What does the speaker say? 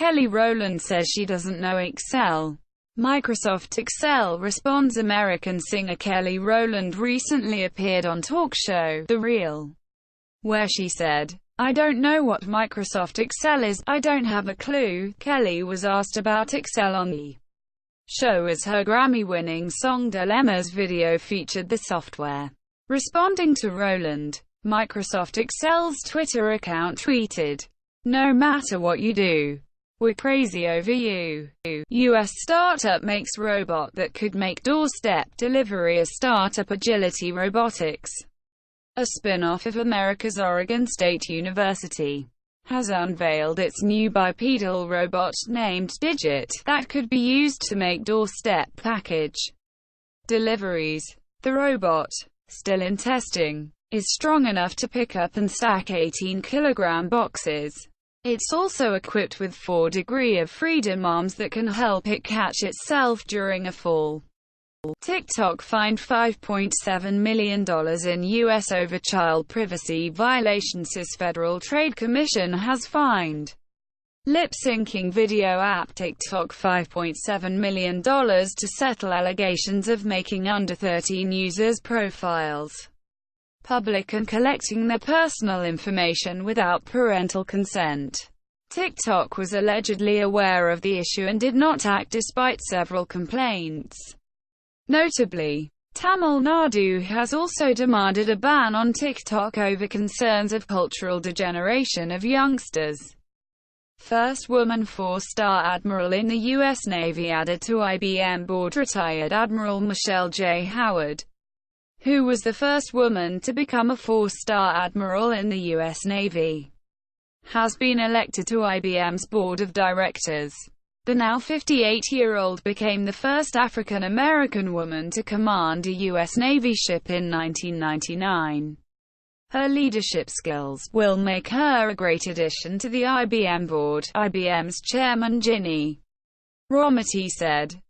Kelly Rowland says she doesn't know Excel. Microsoft Excel responds. American singer Kelly Rowland recently appeared on talk show The Real, where she said, "I don't know what Microsoft Excel is, I don't have a clue." Kelly was asked about Excel on the show as her Grammy-winning song Dilemmas video featured the software. Responding to Rowland, Microsoft Excel's Twitter account tweeted, "No matter what you do, we're crazy over you." U.S. startup makes robot that could make doorstep delivery. A startup, Agility Robotics, a spinoff of America's Oregon State University, has unveiled its new bipedal robot named Digit that could be used to make doorstep package deliveries. The robot, still in testing, is strong enough to pick up and stack 18-kilogram boxes. It's also equipped with 4 degrees of freedom arms that can help it catch itself during a fall. TikTok fined $5.7 million in U.S. over child privacy violations. His Federal Trade Commission has fined lip-syncing video app TikTok $5.7 million to settle allegations of making under 13 users' profiles public and collecting their personal information without parental consent. TikTok was allegedly aware of the issue and did not act despite several complaints. Notably, Tamil Nadu has also demanded a ban on TikTok over concerns of cultural degeneration of youngsters. First woman 4-star admiral in the U.S. Navy added to IBM board. Retired Admiral Michelle J Howard, who was the first woman to become a 4-star admiral in the U.S. Navy, has been elected to IBM's board of directors. The now 58-year-old became the first African-American woman to command a U.S. Navy ship in 1999. Her leadership skills will make her a great addition to the IBM board, IBM's chairman Ginni, Rometty said.